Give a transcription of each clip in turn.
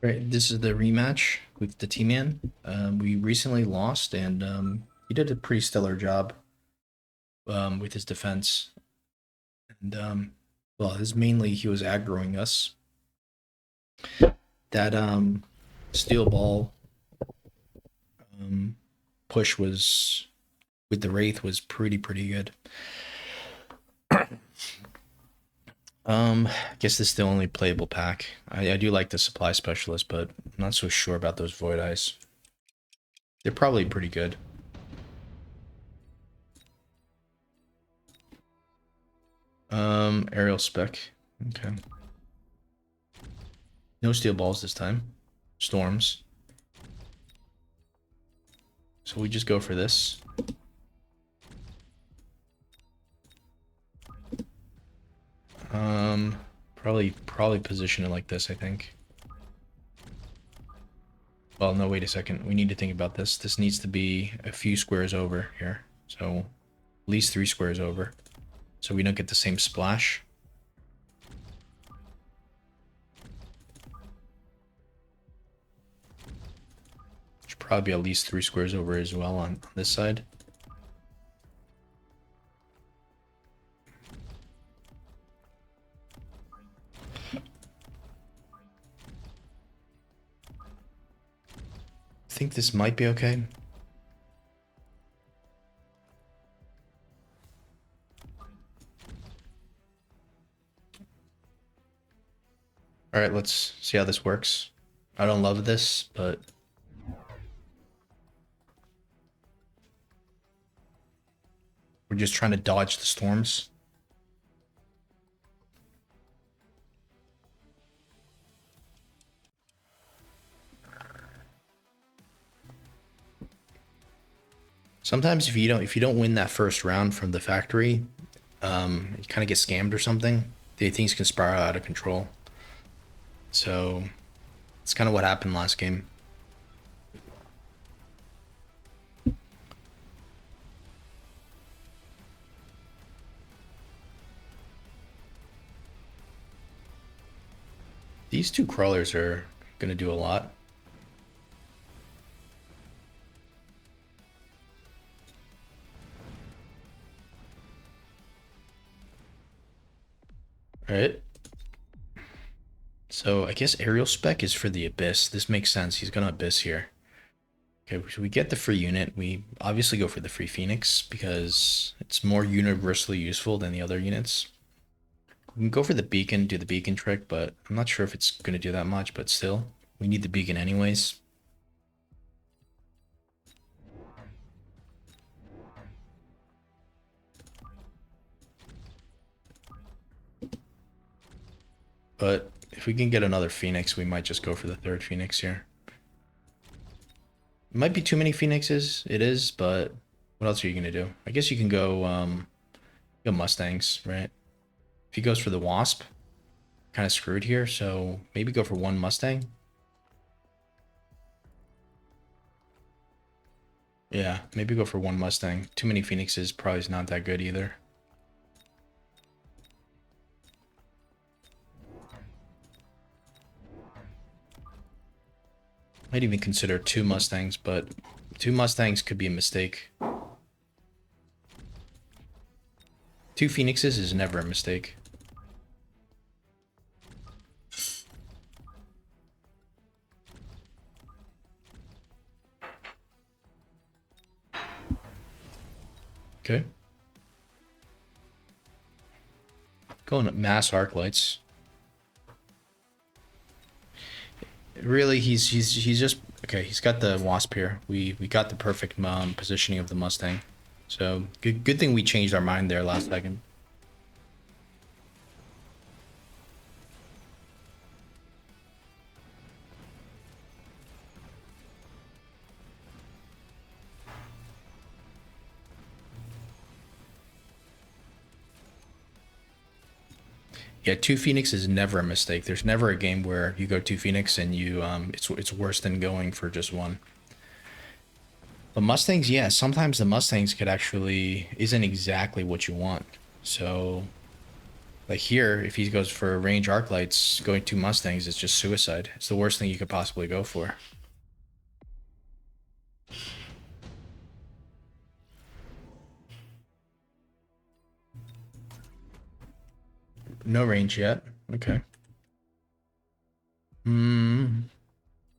Right, this is the rematch with the T-Man. We recently lost, and he did a pretty stellar job with his defense. And well, his mainly he was aggroing us. That steel ball um, push was with the Wraith was pretty good. I guess this is the only playable pack. I do like the supply specialist, but I'm not so sure about those Void Eyes. They're probably pretty good. Aerial spec. Okay. No steel balls this time. Storms. So we just go for this. Probably position it like this, I think. Well, no, wait a second. We need to think about this. This needs to be a few squares over here. So at least 3 squares over. So we don't get the same splash. Should probably be at least 3 squares over as well on this side. I think this might be okay. All right, let's see how this works. I don't love this, but we're just trying to dodge the storms. Sometimes if you don't win that first round from the factory, you kind of get scammed or something. The things can spiral out of control. So it's kind of what happened last game. These two crawlers are gonna do a lot. All right. So I guess aerial spec is for the Abyss. This makes sense. He's gonna Abyss here. Okay, so we get the free unit. We obviously go for the free Phoenix because it's more universally useful than the other units. We can go for the beacon, do the beacon trick, but I'm not sure if it's gonna do that much, but still, we need the beacon anyways. But if we can get another Phoenix, we might just go for the third Phoenix here. It might be too many Phoenixes, it is, but what else are you gonna do? I guess you can go Mustangs, right? If he goes for the Wasp, kind of screwed here, so maybe go for one Mustang. Yeah, maybe go for one Mustang. Too many Phoenixes probably is not that good either. Might even consider 2 Mustangs, but 2 Mustangs could be a mistake. 2 Phoenixes is never a mistake. Okay. Going mass arc lights. Really, he's just okay. He's got the Wasp here. We got the perfect positioning of the Mustang. So good thing we changed our mind there last second. Yeah, 2 Phoenix is never a mistake. There's never a game where you go 2 Phoenix and you it's worse than going for just one. But Mustangs, yeah, sometimes the Mustangs could actually isn't exactly what you want. So Like here, if he goes for range arc lights, going 2 Mustangs is just suicide. It's the worst thing you could possibly go for. No range yet. Okay. I don't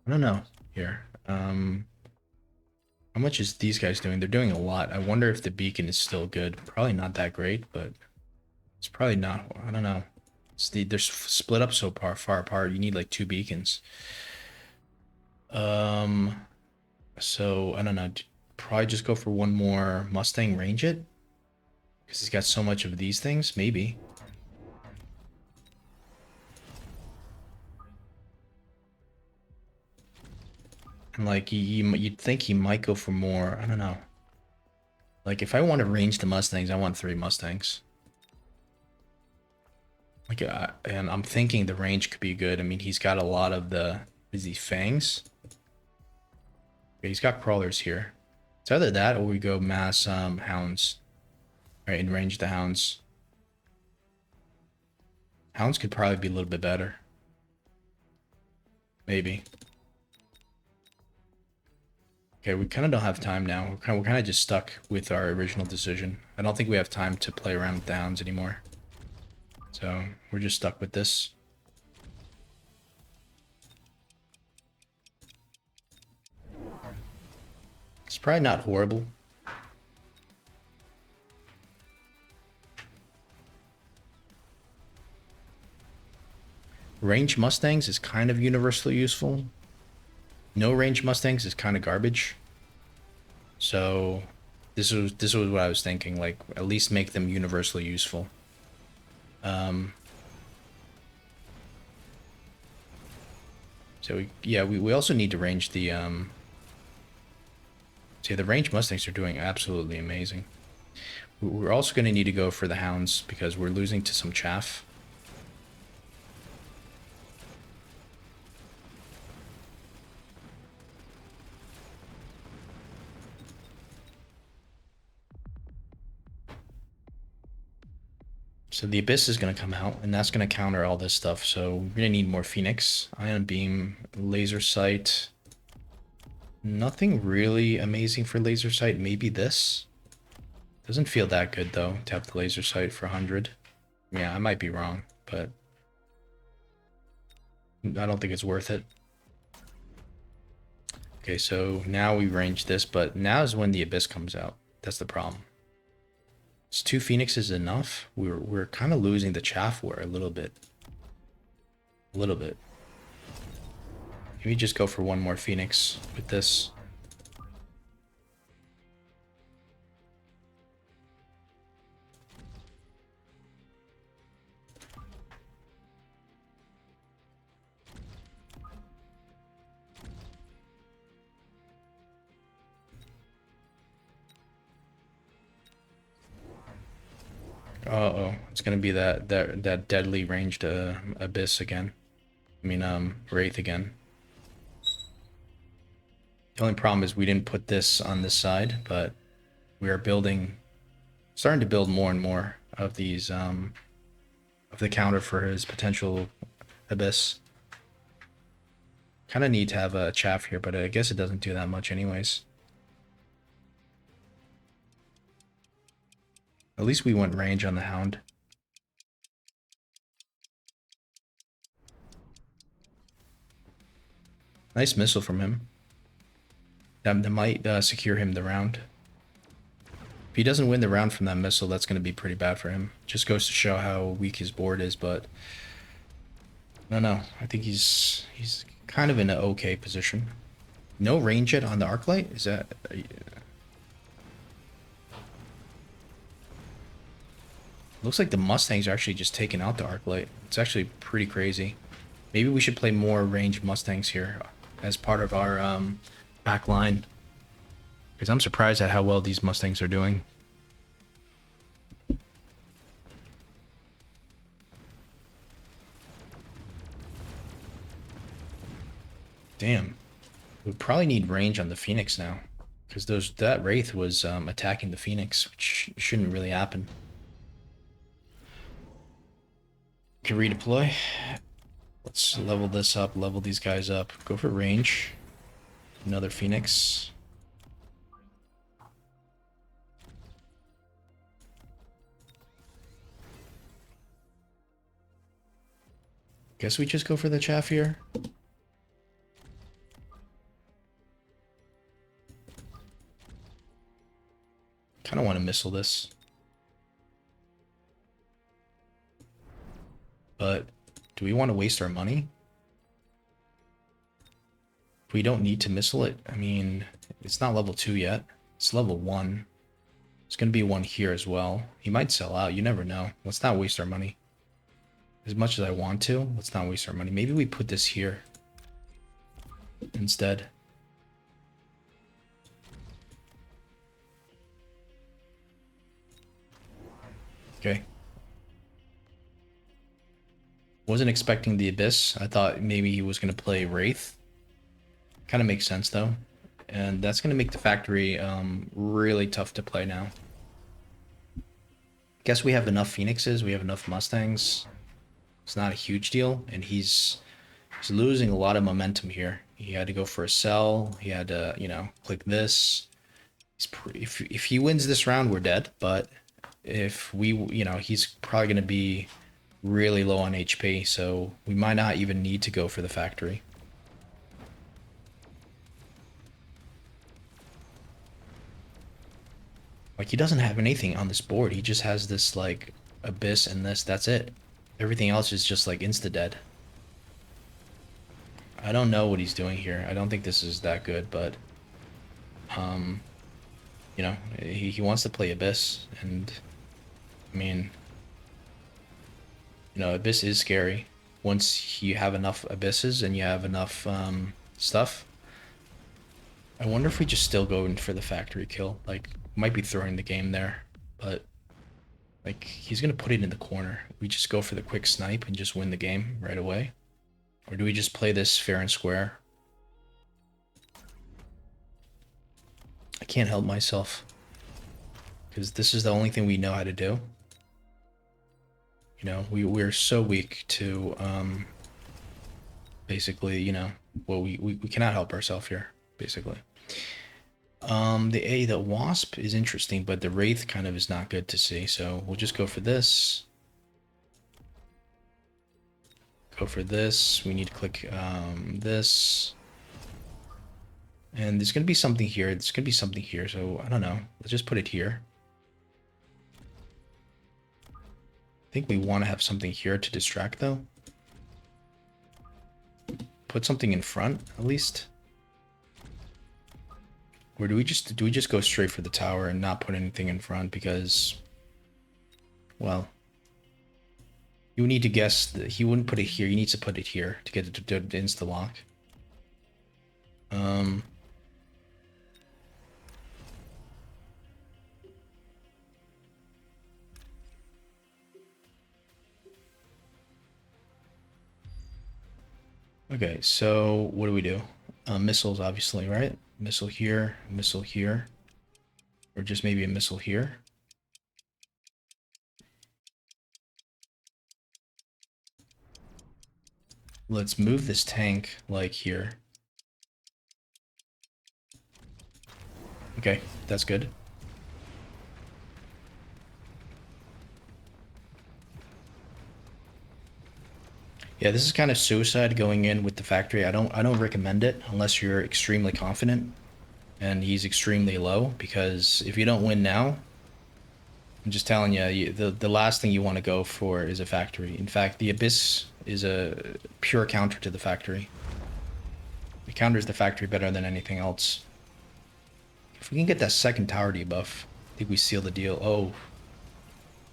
know here. How much is these guys doing? They're doing a lot. I wonder if the beacon is still good. Probably not that great, but it's probably not. I don't know. They're split up so far apart. You need like 2 beacons. Um, so I don't know. Probably just go for one more Mustang range it because he's got so much of these things. Maybe. And like you'd think he might go for more. I don't know. Like if I want to range the Mustangs, I want 3 Mustangs. Like, and I'm thinking the range could be good. I mean, he's got a lot of the, is he fangs? Okay, he's got crawlers here. It's either that or we go mass hounds. Right, and range the hounds. Hounds could probably be a little bit better. Maybe. Okay, we kind of don't have time now. We're kind of just stuck with our original decision. I don't think we have time to play around with the hounds anymore. So we're just stuck with this. It's probably not horrible. Range Mustangs is kind of universally useful. No range Mustangs is kind of garbage. So this was what I was thinking. Like at least make them universally useful. So we also need to range the see the range Mustangs are doing absolutely amazing. We're also going to need to go for the hounds because we're losing to some chaff. So the Abyss is going to come out, and that's going to counter all this stuff. So we're going to need more Phoenix, Ion Beam, Laser Sight. Nothing really amazing for Laser Sight. Maybe this. Doesn't feel that good, though, to have the Laser Sight for 100. Yeah, I might be wrong, but I don't think it's worth it. Okay, so now we range this, but now is when the Abyss comes out. That's the problem. Is 2 Phoenixes enough? We're kind of losing the chaff war a little bit. A little bit. Maybe just go for one more Phoenix with this. Uh-oh, it's gonna be that deadly ranged Abyss again. I mean, Wraith again. The only problem is we didn't put this on this side, but we are starting to build more and more of these, of the counter for his potential Abyss. Kind of need to have a chaff here, but I guess it doesn't do that much anyways. At least we went range on the Hound. Nice missile from him. That might secure him the round. If he doesn't win the round from that missile, that's going to be pretty bad for him. Just goes to show how weak his board is, but I don't know. I think he's kind of in an okay position. No range yet on the Arclight? Is that... Looks like the Mustangs are actually just taking out the Arclight. It's actually pretty crazy. Maybe we should play more ranged Mustangs here as part of our back line. Because I'm surprised at how well these Mustangs are doing. Damn. We probably need range on the Phoenix now. Because that Wraith was attacking the Phoenix, which shouldn't really happen. Can redeploy. Let's level this up, level these guys up. Go for range. Another Phoenix. Guess we just go for the chaff here. Kind of want to missile this. But do we want to waste our money? We don't need to missile it. I mean, it's not level 2 yet. It's level 1. It's going to be one here as well. He might sell out. You never know. Let's not waste our money. As much as I want to, let's not waste our money. Maybe we put this here instead. Okay. Wasn't expecting the Abyss. I thought maybe he was going to play Wraith. Kind of makes sense, though. And that's going to make the factory really tough to play now. Guess we have enough Phoenixes. We have enough Mustangs. It's not a huge deal. And he's losing a lot of momentum here. He had to go for a sell. He had to, you know, click this. If he wins this round, we're dead. But if we, you know, he's probably going to be really low on HP. So we might not even need to go for the factory. Like, he doesn't have anything on this board. He just has this, like, Abyss and this. That's it. Everything else is just, like, insta-dead. I don't know what he's doing here. I don't think this is that good, but... you know, he wants to play Abyss, and... I mean... You know, Abyss is scary. Once you have enough Abysses and you have enough, stuff... I wonder if we just still go in for the factory kill. Like, might be throwing the game there, but like, he's gonna put it in the corner. We just go for the quick snipe and just win the game right away, or do we just play this fair and square? I can't help myself because this is the only thing we know how to do. You know, we're so weak to basically, you know, well, we cannot help ourselves here basically. The Wasp is interesting, but the Wraith kind of is not good to see, so we'll just go for this. Go for this. We need to click this. And there's going to be something here. There's going to be something here, so I don't know. Let's just put it here. I think we want to have something here to distract, though. Put something in front, at least. Or do we just go straight for the tower and not put anything in front because, well, you need to guess that he wouldn't put it here. He needs to put it here to get it to insta lock. Okay, so what do? Missiles, obviously, right? Missile here, or just maybe a missile here. Let's move this tank, like, here. Okay, that's good. Yeah, this is kind of suicide going in with the factory. I don't recommend it unless you're extremely confident and he's extremely low, because if you don't win now, I'm just telling you, the last thing you want to go for is a factory. In fact, the Abyss is a pure counter to the factory. It counters the factory better than anything else. If we can get that second tower debuff, I think we seal the deal. Oh,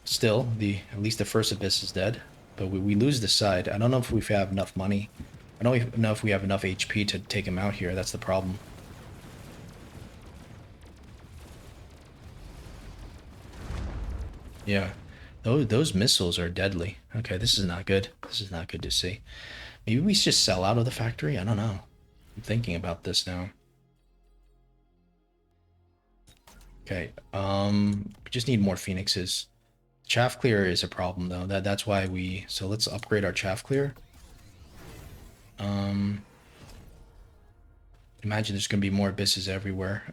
still, at least the first Abyss is dead. But we lose this side. I don't know if we have enough money. I don't know if we have enough HP to take him out here. That's the problem. Yeah. Those missiles are deadly. Okay, this is not good. This is not good to see. Maybe we just sell out of the factory? I don't know. I'm thinking about this now. Okay, we just need more Phoenixes. Chaff clear is a problem though. That's why we, so let's upgrade our chaff clear. Imagine there's gonna be more abysses everywhere.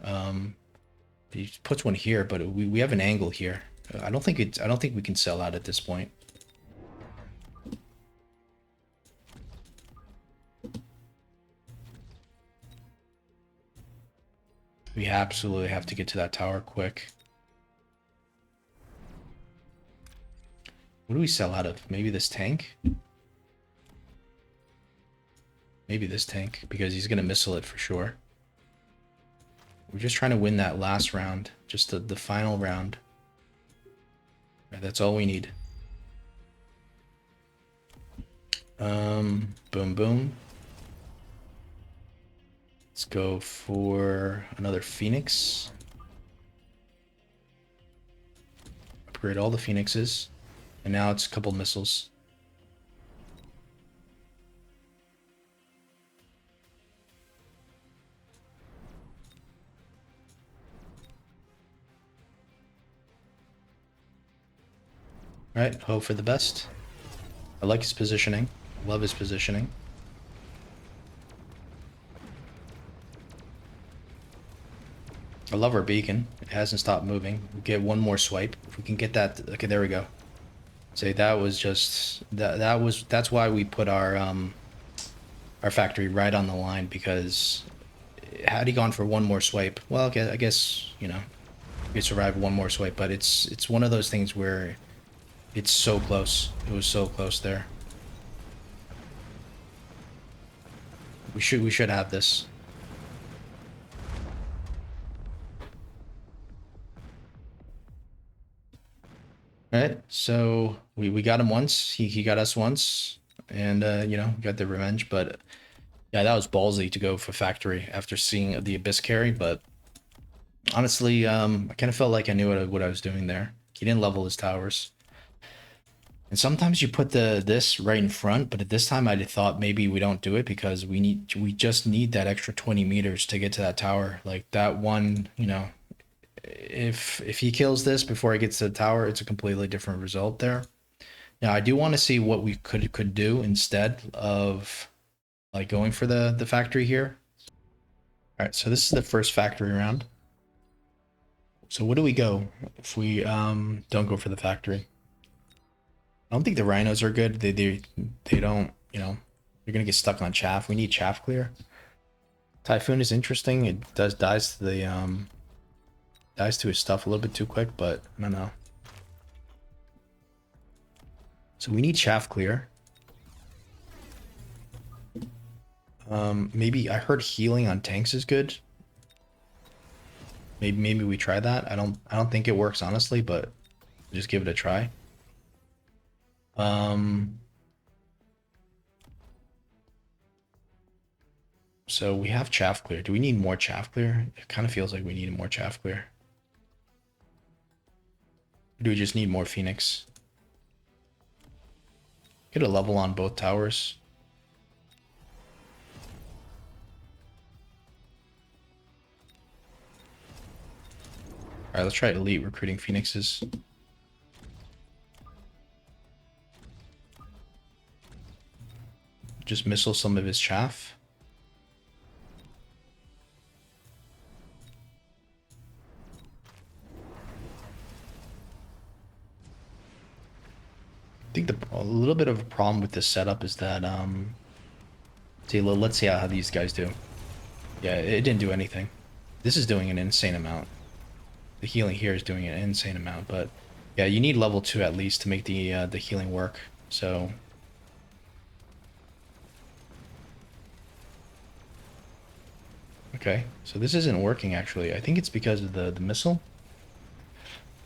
He puts one here, but we have an angle here. I don't think we can sell out at this point. We absolutely have to get to that tower quick. What do we sell out of? Maybe this tank? Maybe this tank, because he's gonna missile it for sure. We're just trying to win that last round, just the final round. Right, that's all we need. Boom, boom. Let's go for another Phoenix. Upgrade all the Phoenixes. And now it's a couple missiles. All right, hope for the best. I like his positioning. Love his positioning. I love our beacon. It hasn't stopped moving. We'll get one more swipe. If we can get that, okay, there we go. Say that was just that's why we put our factory right on the line, because had he gone for one more swipe, well, okay, I guess, you know, we survived one more swipe, but it's one of those things where it's so close. It was so close there. We should have this. All right, so we got him once. He got us once, and you know, got the revenge. But yeah, that was ballsy to go for factory after seeing the Abyss carry. But honestly, I kind of felt like I knew what I was doing there. He didn't level his towers. And sometimes you put this right in front, but at this time I thought maybe we don't do it because we just need that extra 20 meters to get to that tower. Like that one, you know, if he kills this before he gets to the tower, it's a completely different result there. Now I do want to see what we could do instead of like going for the factory here. All right, so this is the first factory round. So what do we go if we don't go for the factory? I don't think the rhinos are good. They don't, you know, you're gonna get stuck on chaff. We need chaff clear. Typhoon is interesting. It dies to the dies to his stuff a little bit too quick, but I don't know. So we need chaff clear. Maybe I heard healing on tanks is good. Maybe we try that. I don't think it works honestly, but just give it a try. So we have chaff clear. Do we need more chaff clear? It kind of feels like we need more chaff clear. Or do we just need more Phoenix? Get a level on both towers. Alright, let's try elite recruiting Phoenixes. Just missile some of his chaff. I think a little bit of a problem with this setup is that let's see how these guys do. Yeah, it didn't do anything. This is doing an insane amount. The healing here is doing an insane amount, but yeah, you need level 2 at least to make the healing work. So okay, so this isn't working actually. I think it's because of the missile.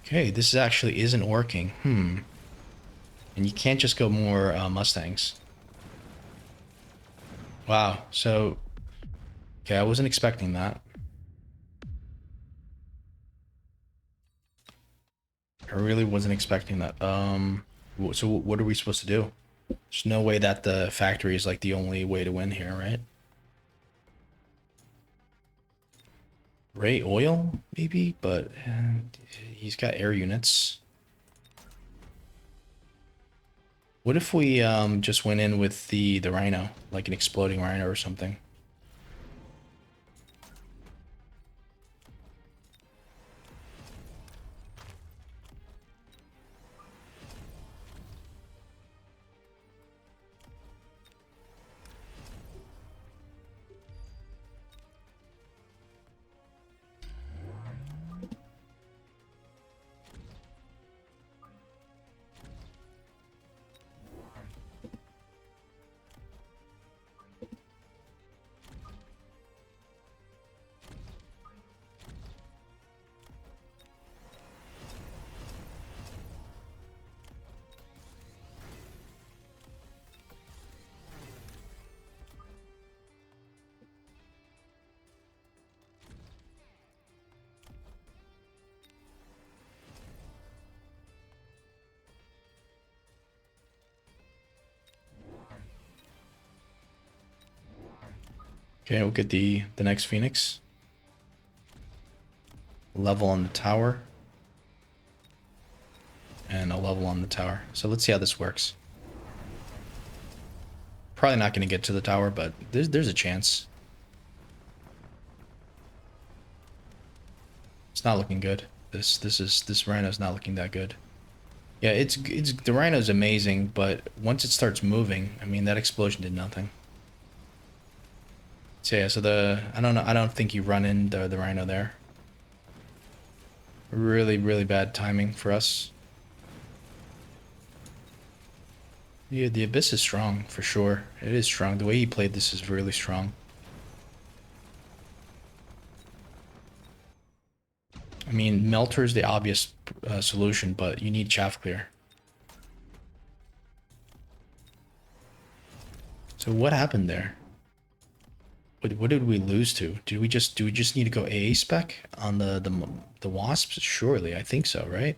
Okay, this actually isn't working. And you can't just go more Mustangs. Wow, so okay, I wasn't expecting that. I really wasn't expecting that. So what are we supposed to do? There's no way that the factory is like the only way to win here, right? Ray Oil, maybe, but he's got air units. What if we just went in with the rhino, like an exploding rhino or something? Okay, we'll get the next Phoenix. Level on the tower. And a level on the tower. So let's see how this works. Probably not going to get to the tower, but there's a chance. It's not looking good. This rhino's not looking that good. Yeah, it's the rhino's amazing, but once it starts moving, I mean that explosion did nothing. So yeah, so I don't think you run in the rhino there. Really, really bad timing for us. Yeah, the Abyss is strong, for sure. It is strong. The way he played this is really strong. I mean, Melter is the obvious solution, but you need Chaff Clear. So what happened there? What did we lose to? Do we just need to go AA spec on the Wasps? Surely, I think so, right?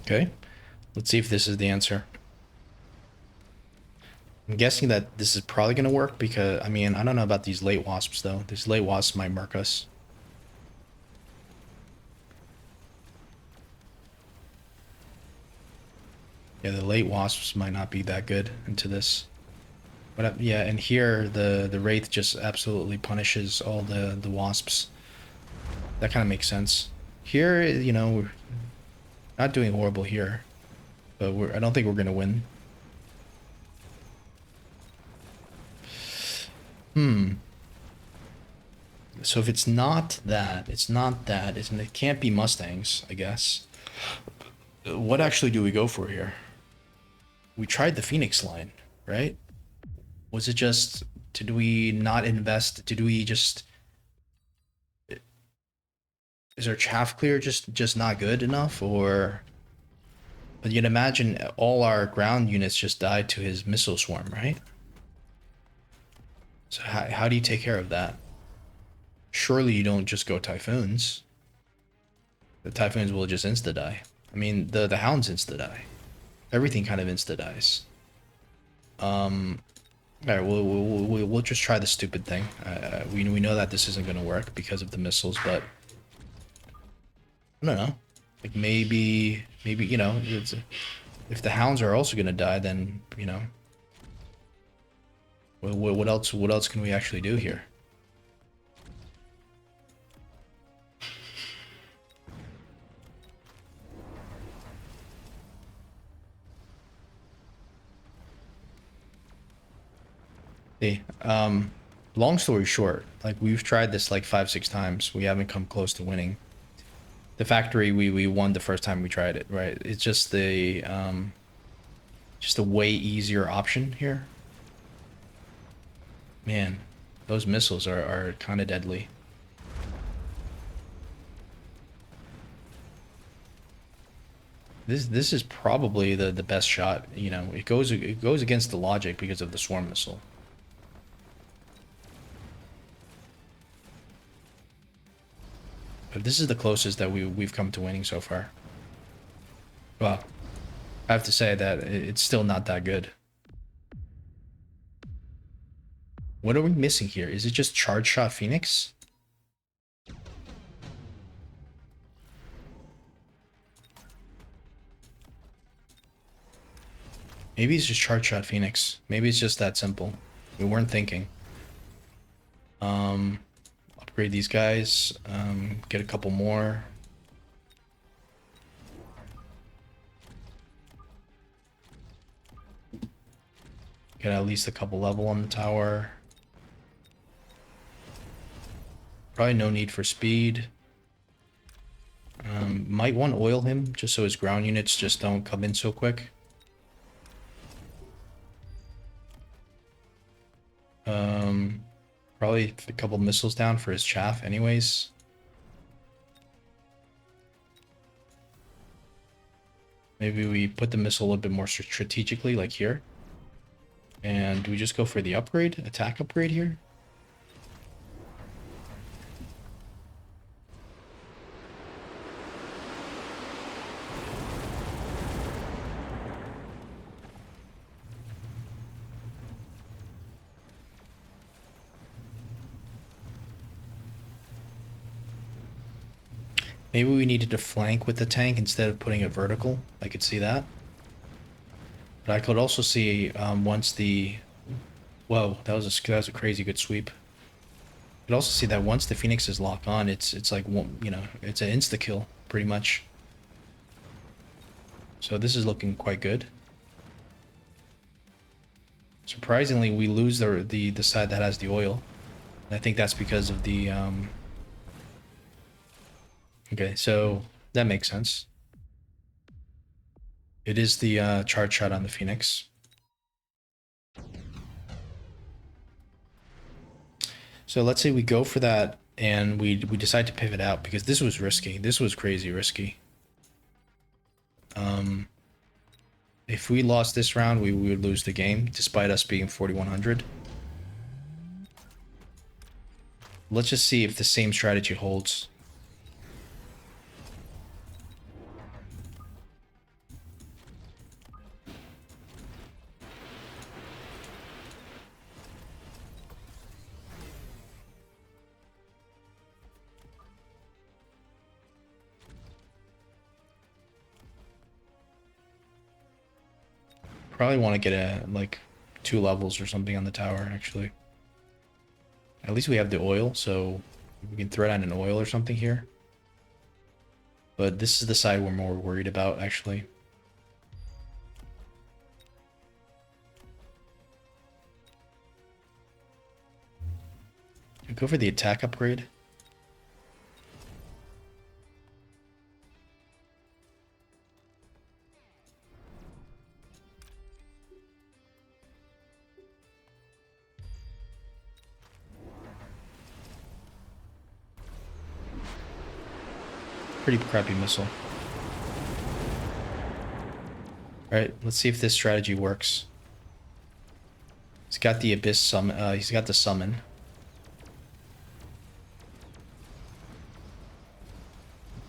Okay. Let's see if this is the answer. I'm guessing that this is probably going to work because, I mean, I don't know about these late wasps, though. These late wasps might murk us. Yeah, the late wasps might not be that good into this. But yeah, and here the Wraith just absolutely punishes all the wasps. That kind of makes sense. Here, you know, we're not doing horrible here. But I don't think we're going to win. So if it's not that, it can't be Mustangs, I guess. What actually do we go for here? We tried the Phoenix line, right? Was it just, did we not invest? Did we just, is our chaff clear just not good enough? Or, but you'd imagine all our ground units just died to his missile swarm, right? So how do you take care of that? Surely you don't just go Typhoons. The Typhoons will just insta-die. I mean, the Hounds insta-die. Everything kind of insta-dies. Alright, we'll just try the stupid thing. We know that this isn't going to work because of the missiles, but... I don't know. Like, maybe, you know, if the Hounds are also going to die, then, you know... What else can we actually do here? Hey, long story short, like we've tried this like 5, 6 times. We haven't come close to winning. The factory we won the first time we tried it, right? It's just just a way easier option here. Man, those missiles are kind of deadly. This is probably the best shot. You know, it goes against the logic because of the swarm missile. But this is the closest that we've come to winning so far. Well, I have to say that it's still not that good. What are we missing here? Is it just charge shot Phoenix? Maybe it's just charge shot Phoenix. Maybe it's just that simple. We weren't thinking. Upgrade these guys. Get a couple more. Get at least a couple level on the tower. Probably no need for speed. Might want to oil him just so his ground units just don't come in so quick. Probably a couple missiles down for his chaff anyways. Maybe we put the missile a little bit more strategically, like here. And do we just go for the upgrade? Attack upgrade here? Maybe we needed to flank with the tank instead of putting it vertical. I could see that. But I could also see once the... Whoa, that was a crazy good sweep. I could also see that once the Phoenixes lock on, it's like, you know, it's an insta-kill, pretty much. So this is looking quite good. Surprisingly, we lose the side that has the oil. I think that's because of the... Okay, so that makes sense. It is the charge shot on the Phoenix. So let's say we go for that and we decide to pivot out because this was risky. This was crazy risky. If we lost this round, we would lose the game despite us being 4,100. Let's just see if the same strategy holds. Probably want to get a like 2 levels or something on the tower, actually. At least we have the oil, so we can thread on an oil or something here. But this is the side we're more worried about, actually. Go for the attack upgrade. Pretty crappy missile. Alright, let's see if this strategy works. He's got the Abyss summon, he's got the summon.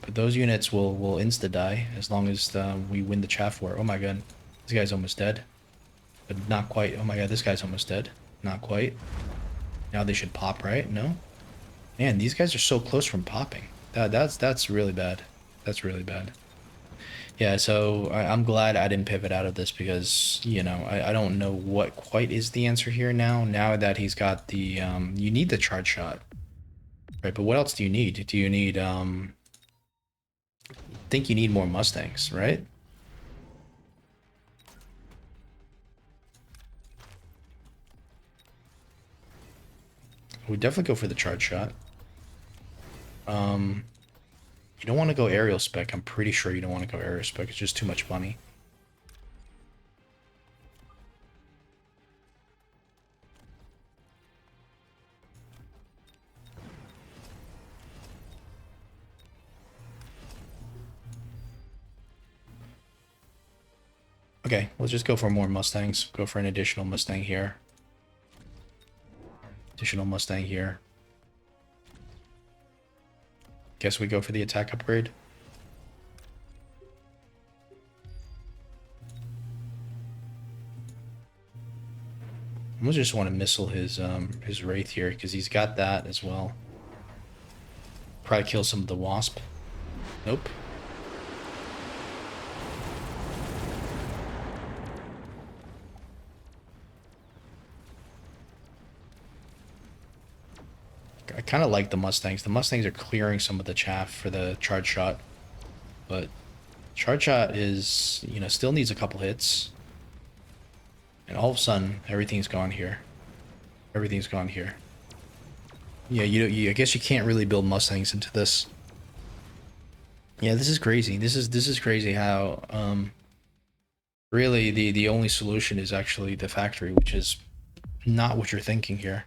But those units will insta-die as long as we win the chaff war. Oh my god, this guy's almost dead. But not quite. Oh my god, this guy's almost dead. Not quite. Now they should pop, right? No? Man, these guys are so close from popping. That's really bad. That's really bad. Yeah, so I'm glad I didn't pivot out of this because, you know, I don't know what quite is the answer here now. Now that he's got the, you need the charge shot. Right, but what else do you need? Do you need, I think you need more Mustangs, right? We definitely go for the charge shot. You don't want to go aerial spec. I'm pretty sure you don't want to go aerial spec. It's just too much money. Okay, let's just go for more Mustangs. Go for an additional Mustang here. Additional Mustang here. Guess we go for the attack upgrade. I just want to missile his Wraith here because he's got that as well. Probably kill some of the Wasp. Nope. I kind of like the Mustangs. The Mustangs are clearing some of the chaff for the charge shot, but charge shot is, you know, still needs a couple hits. And all of a sudden, everything's gone here. Everything's gone here. Yeah, I guess you can't really build Mustangs into this. Yeah, this is crazy. This is crazy how really the only solution is actually the factory, which is not what you're thinking here.